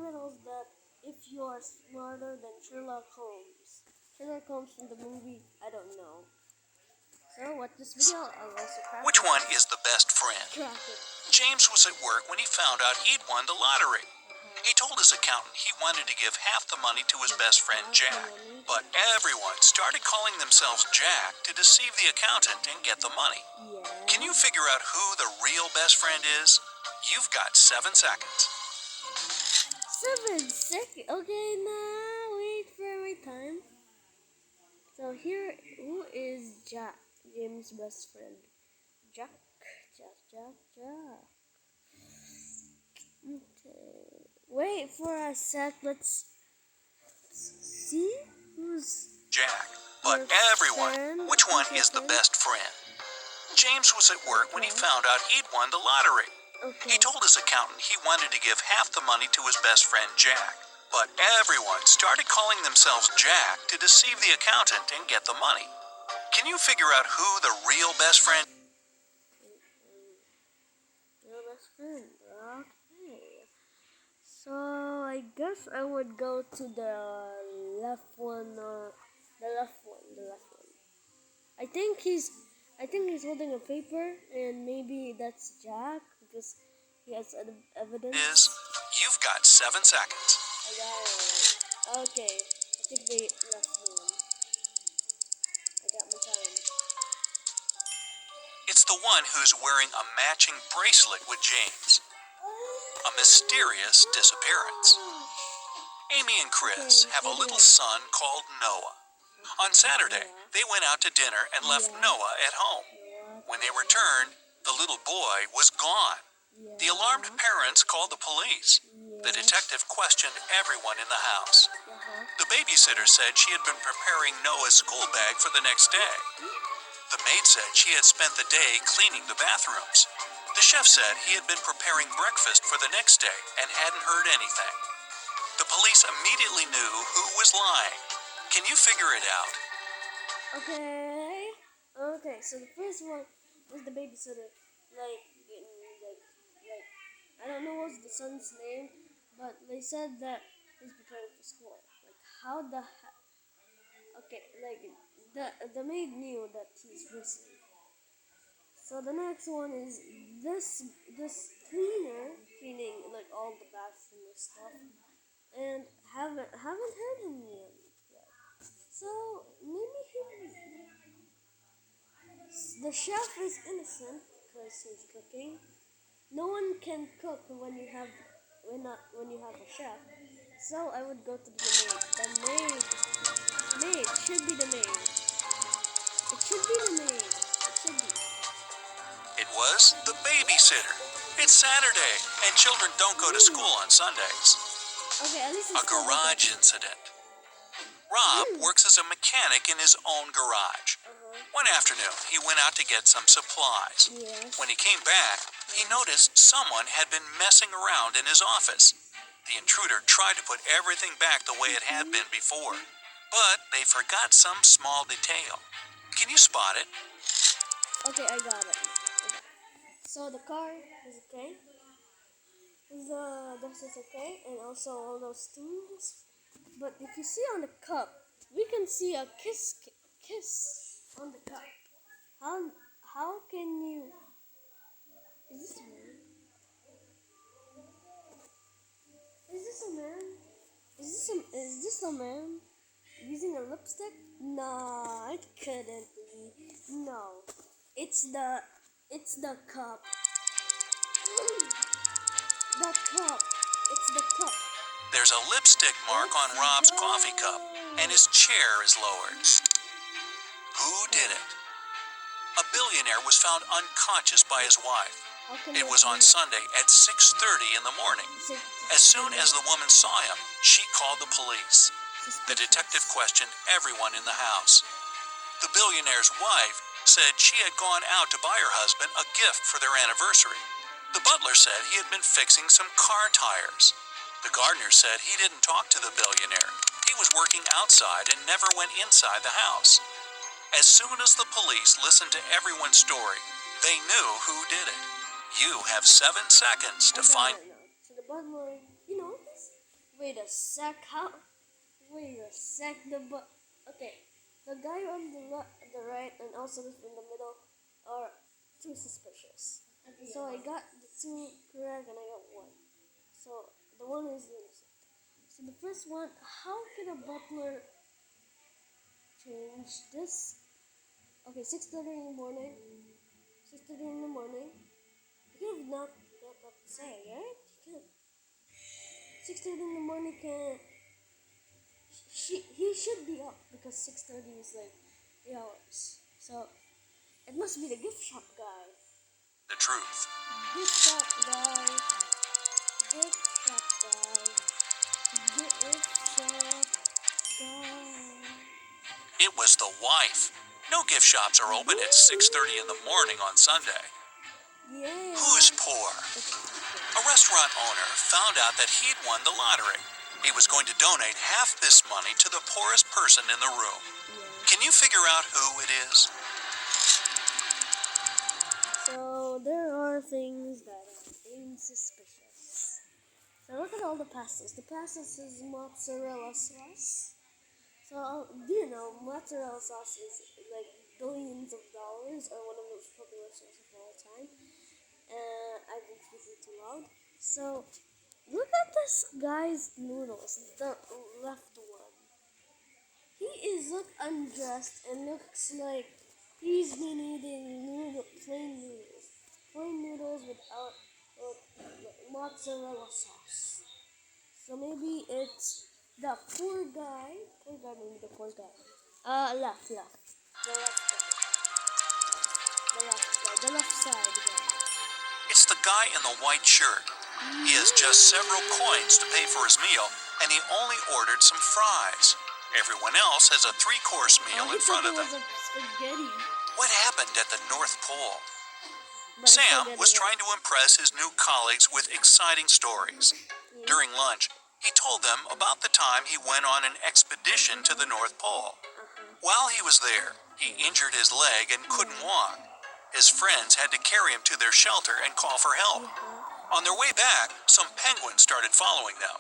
riddles that if you are smarter than Sherlock Holmes. Sherlock Holmes from the movie, I don't know. So watch this video, I'll also crack Which it. one is the best friend? Crack it. James was at work when he found out he'd won the lottery. He told his accountant he wanted to give half the money to his best friend Jack, but everyone started calling themselves Jack to deceive the accountant and get the money. Yeah. Can you figure out who the real best friend is? You've got 7 seconds. 7 seconds. Okay, now wait for my time. So here, who is Jack? James' best friend. Jack. Okay. Wait for a sec. Let's see who's Jack. But everyone, which one is the best friend? James was at work when he found out he'd won the lottery. Okay. He told his accountant he wanted to give half the money to his best friend Jack. But everyone started calling themselves Jack to deceive the accountant and get the money. Can you figure out who the real best friend is? Your best friend. Okay. So I guess I would go to the left one. The left one. I think he's holding a paper, and maybe that's Jack because he has evidence. You've got 7 seconds. I got it. Okay. I think they left one. I got my time. It's the one who's wearing a matching bracelet with James. A mysterious disappearance. Amy and Chris have a little son called Noah. On Saturday, they went out to dinner and left Noah at home. When they returned, the little boy was gone. The alarmed parents called the police. The detective questioned everyone in the house. The babysitter said she had been preparing Noah's school bag for the next day. The maid said she had spent the day cleaning the bathrooms. The chef said he had been preparing breakfast for the next day and hadn't heard anything. The police immediately knew who was lying. Can you figure it out? Okay, so the first one was the babysitter. Like, I don't know what's the son's name, but they said that he's preparing for school. Like, how the heck? Okay, like, the maid knew that he's missing. So the next one is this cleaner cleaning like all the bathroom and stuff, and haven't heard him yet. So maybe the chef is innocent because he's cooking. No one can cook when you have a chef. So I would go to the maid. The maid should be the maid. It should be the maid. It should be. It was the babysitter. It's Saturday, and children don't go to school on Sundays. Okay, at least A garage incident. Rob works as a mechanic in his own garage. One afternoon, he went out to get some supplies. Yes. When he came back, he noticed someone had been messing around in his office. The intruder tried to put everything back the way it had been before, but they forgot some small detail. Can you spot it? Okay, I got it. Okay. So the car is okay. The dust is okay, and also all those things. But if you see on the cup, we can see a kiss on the cup. How can you? Is this a man? Is this a man using a lipstick? No, it couldn't be. No, it's the cup. The cup. It's the cup. There's a lipstick mark on Rob's coffee cup, and his chair is lowered. Who did it? A billionaire was found unconscious by his wife. It was on Sunday at 6:30 in the morning. As soon as the woman saw him, she called the police. The detective questioned everyone in the house. The billionaire's wife said she had gone out to buy her husband a gift for their anniversary. The butler said he had been fixing some car tires. The gardener said he didn't talk to the billionaire. He was working outside and never went inside the house. As soon as the police listened to everyone's story, they knew who did it. You have 7 seconds to find. So the butler, you know, Wait a sec. How? Wait a sec. Okay. The guy on the right, and also in the middle, are too suspicious. So I got the two correct, and I got one. So the one is innocent. So the first one, how can a butler change this? Okay, 6:30 in the morning. 6:30 in the morning. You could have not got up to say, right? You can 6:30 in the morning can. He should be up because 6:30 is like 8 hours. So it must be the gift shop guy. The truth. Gift shop guy. Gift shop guy. Gift shop guy. It was the wife. No gift shops are open at 6:30 in the morning on Sunday. Yeah. Who's poor? A restaurant owner found out that he'd won the lottery. He was going to donate half this money to the poorest person in the room. Can you figure out who it is? So there are things that are insuspicious. So look at all the pastas. The pastas is mozzarella sauce. So do you know mozzarella sauce is like billions of dollars, or one of the most popular sauces of all time. I've been speaking too loud. So look at this guy's noodles. The left one. He is undressed and looks like he's been eating plain noodles without mozzarella sauce. So maybe it's the poor guy. Maybe the poor guy. Left. The left guy. The left side guy. It's the guy in the white shirt. He has just several coins to pay for his meal, and he only ordered some fries. Everyone else has a 3-course meal in front of them. Spaghetti. What happened at the North Pole? But Sam was trying to impress his new colleagues with exciting stories. During lunch, he told them about the time he went on an expedition to the North Pole. While he was there, he injured his leg and couldn't walk. His friends had to carry him to their shelter and call for help. On their way back, some penguins started following them.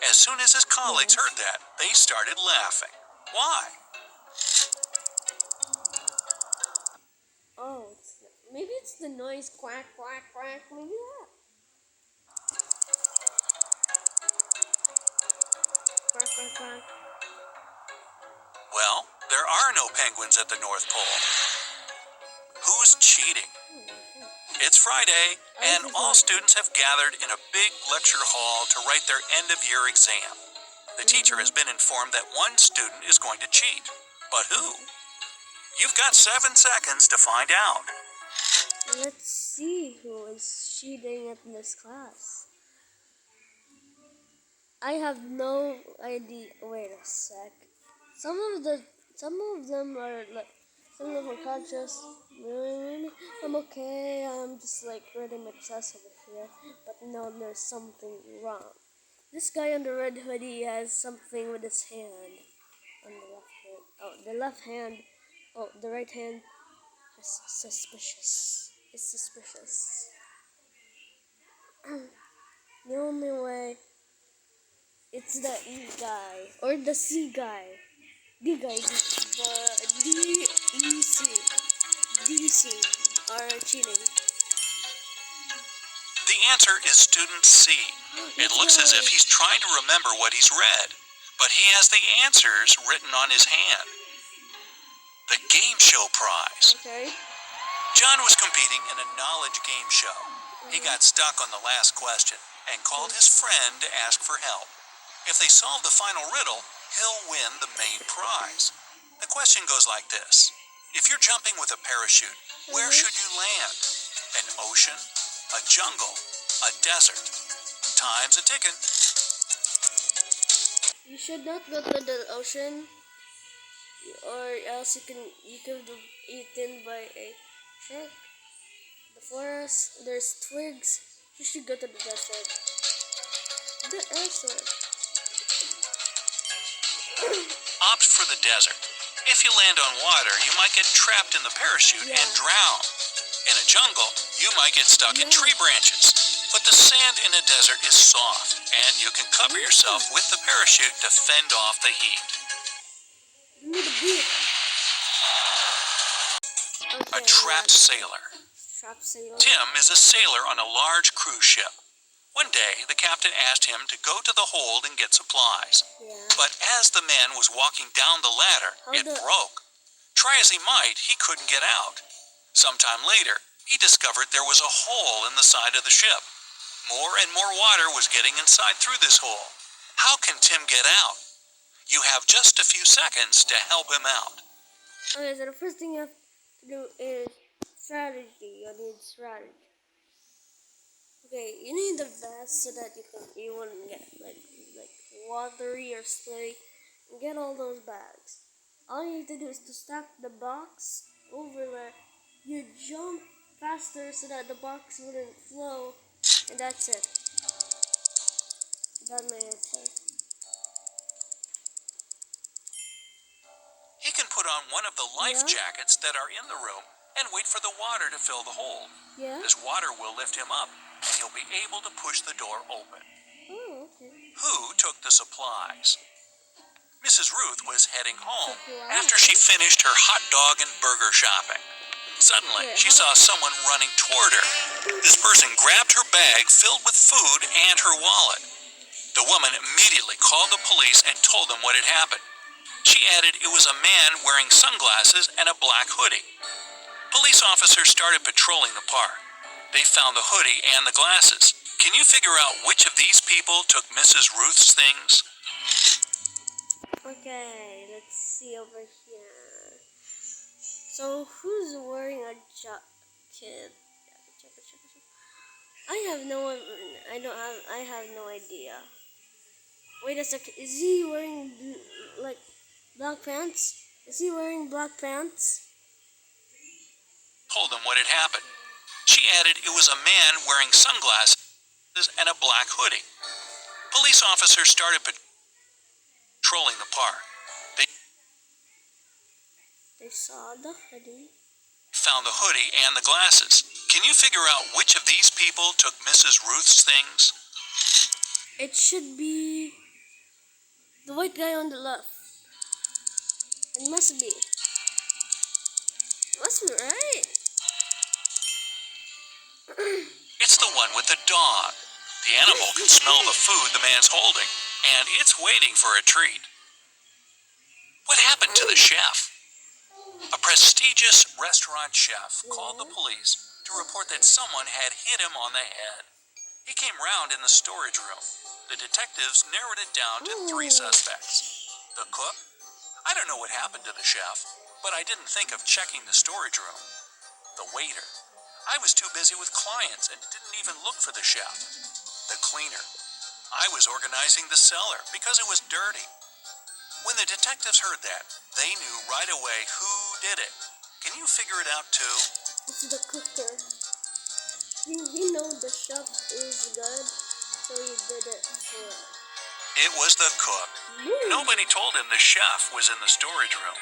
As soon as his colleagues heard that, they started laughing. Why? Oh, maybe it's the noise quack, quack, quack. Maybe that. Quack, quack, quack. Well, there are no penguins at the North Pole. Who's cheating? It's Friday, and all students have gathered in a big lecture hall to write their end-of-year exam. The teacher has been informed that one student is going to cheat. But who? You've got 7 seconds to find out. Let's see who is cheating at this class. I have no idea. Wait a sec. Some of them are like, some of them are conscious. Maybe I'm okay. I'm just like reading my test over here. But no, there's something wrong. This guy on the red hoodie has something with his hand on the left hand. Oh, the left hand. Oh, the right hand is suspicious. It's suspicious. The only way, it's the E guy or the C guy. D guy, the DC are cheating. The answer is student C. It looks as if he's trying to remember what he's read, but he has the answers written on his hand. The game show prize. Okay. John was competing in a knowledge game show. He got stuck on the last question and called his friend to ask for help. If they solve the final riddle, he'll win the main prize. The question goes like this. If you're jumping with a parachute, where should you land? An ocean? A jungle? A desert? Time's a ticking. You should not go to the ocean, or else you could be eaten by a shark. The forest, there's twigs. You should go to the desert. The desert. Opt for the desert. If you land on water, you might get trapped in the parachute and drown. In a jungle, you might get stuck in tree branches. But the sand in a desert is soft, and you can cover yourself with the parachute to fend off the heat. Give me the beat. A trapped sailor. Trapped sailor. Tim is a sailor on a large cruise ship. One day, the captain asked him to go to the hold and get supplies. Yeah. But as the man was walking down the ladder, it broke. Try as he might, he couldn't get out. Sometime later, he discovered there was a hole in the side of the ship. More and more water was getting inside through this hole. How can Tim get out? You have just a few seconds to help him out. Okay, so the first thing you have to do is strategy. You need strategy. Okay, you need the vest so that you wouldn't get like watery or slippery. And get all those bags. All you need to do is to stack the box over there. You jump faster so that the box wouldn't flow, and that's it. That makes sense. He can put on one of the life jackets that are in the room and wait for the water to fill the hole. Yeah. This water will lift him up, and he'll be able to push the door open. Oh, okay. Who took the supplies? Mrs. Ruth was heading home after she finished her hot dog and burger shopping. Suddenly, she saw someone running toward her. This person grabbed her bag filled with food and her wallet. The woman immediately called the police and told them what had happened. She added it was a man wearing sunglasses and a black hoodie. Police officers started patrolling the park. They found the hoodie and the glasses. Can you figure out which of these people took Mrs. Ruth's things? Okay, let's see over here. So who's wearing a jacket? I have no idea. Wait a second. Is he wearing black pants? Is he wearing black pants? Told them what had happened. She added it was a man wearing sunglasses and a black hoodie. Police officers started patrolling the park. They saw the hoodie. Found the hoodie and the glasses. Can you figure out which of these people took Mrs. Ruth's things? It should be the white guy on the left. It must be. Must be right. It's the one with the dog. The animal can smell the food the man's holding, and it's waiting for a treat. What happened to the chef? A prestigious restaurant chef called the police to report that someone had hit him on the head. He came round in the storage room. The detectives narrowed it down to 3 suspects. The cook? I don't know what happened to the chef, but I didn't think of checking the storage room. The waiter? I was too busy with clients and didn't even look for the chef. The cleaner? I was organizing the cellar because it was dirty. When the detectives heard that, they knew right away who did it. Can you figure it out too? It's the cooker. He knows the chef is good, so he did it for it. It was the cook. Nobody told him the chef was in the storage room.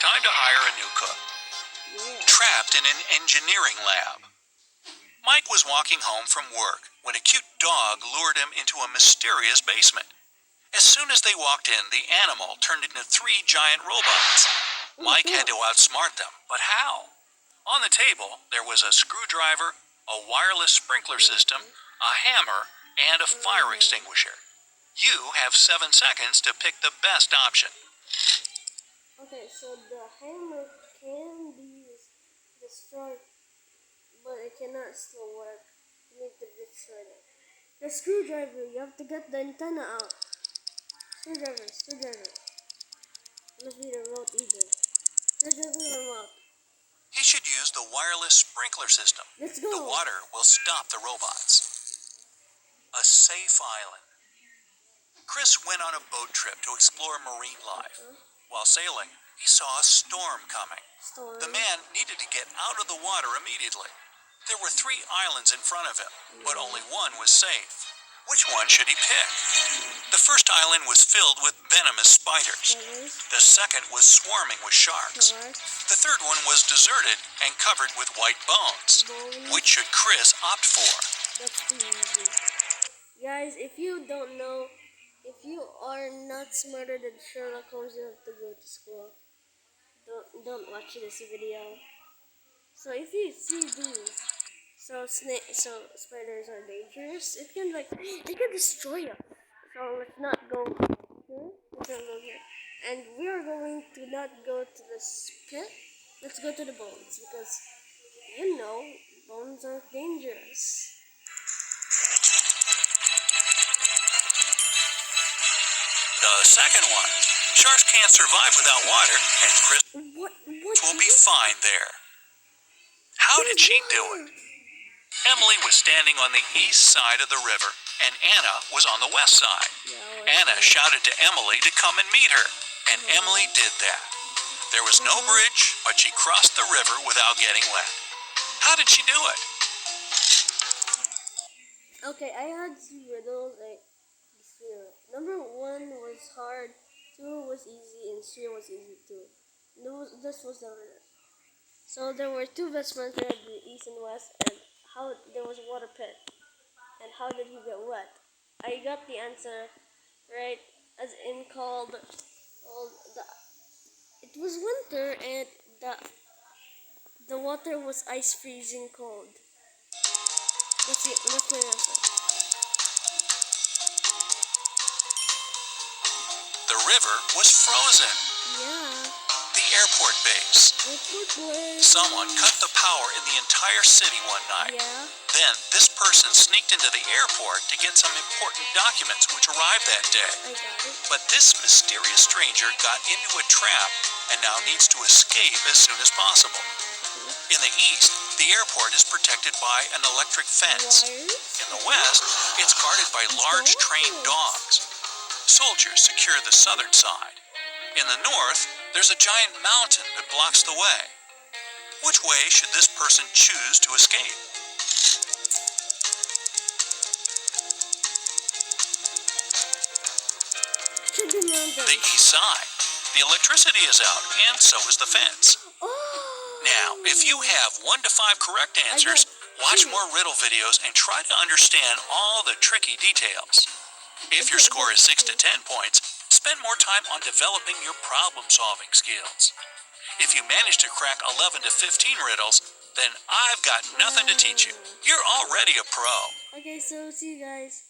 Time to hire a new cook. Trapped in an engineering lab. Mike was walking home from work when a cute dog lured him into a mysterious basement. As soon as they walked in, the animal turned into 3 giant robots. Mike had to outsmart them, but how? On the table, there was a screwdriver, a wireless sprinkler system, a hammer, and a fire extinguisher. You have 7 seconds to pick the best option. Okay, so the hammer can be destroyed, but it cannot still work. You need to destroy it. The screwdriver, you have to get the antenna out. Screwdriver. Must be the remote either. Screwdriver remote. He should use the wireless sprinkler system. Let's go. The water will stop the robots. A safe island. Chris went on a boat trip to explore marine life. While sailing, he saw a storm coming. The man needed to get out of the water immediately. There were 3 islands in front of him, but only one was safe. Which one should he pick? The first island was filled with venomous spiders. The second was swarming with sharks. The third one was deserted and covered with white bones. Which should Chris opt for? That's too easy. Guys, if you don't know, if you are not smarter than Sherlock Holmes, you have to go to school. Don't watch this video. So if you see these, so spiders are dangerous. It can destroy us. So let's not go here. Let's not go here. And we are going to not go to the pit. Let's go to the bones because you know bones are dangerous. The second one. Sharks can't survive without water, and Chris What will be fine there. How did she do it? Emily was standing on the east side of the river, and Anna was on the west side. Anna shouted to Emily to come and meet her, and Emily did that. There was no bridge, but she crossed the river without getting wet. How did she do it? Okay, I had two riddles. Number 1 was hard, 2 was easy, and 3 was easy too. This was the riddle. So there were two best friends, they had the east and west, and how there was a water pit, and how did he get wet? I got the answer right, as in called the. It was winter, and the water was ice freezing cold. That's my answer. The river was frozen. Yeah. The airport base. Airport boy. Someone cut the power in the entire city one night. Yeah. Then this person sneaked into the airport to get some important documents which arrived that day. I got it. But this mysterious stranger got into a trap and now needs to escape as soon as possible. In the east, the airport is protected by an electric fence. Wires? In the west, it's guarded by large trained dogs. Soldiers secure the southern side. In the north, there's a giant mountain that blocks the way. Which way should this person choose to escape? The east side. The electricity is out, and so is the fence. Now, if you have 1 to 5 correct answers, watch more riddle videos and try to understand all the tricky details. If your score is 6 to 10 points, spend more time on developing your problem-solving skills. If you manage to crack 11 to 15 riddles, then I've got nothing to teach you. You're already a pro. Okay, so see you guys.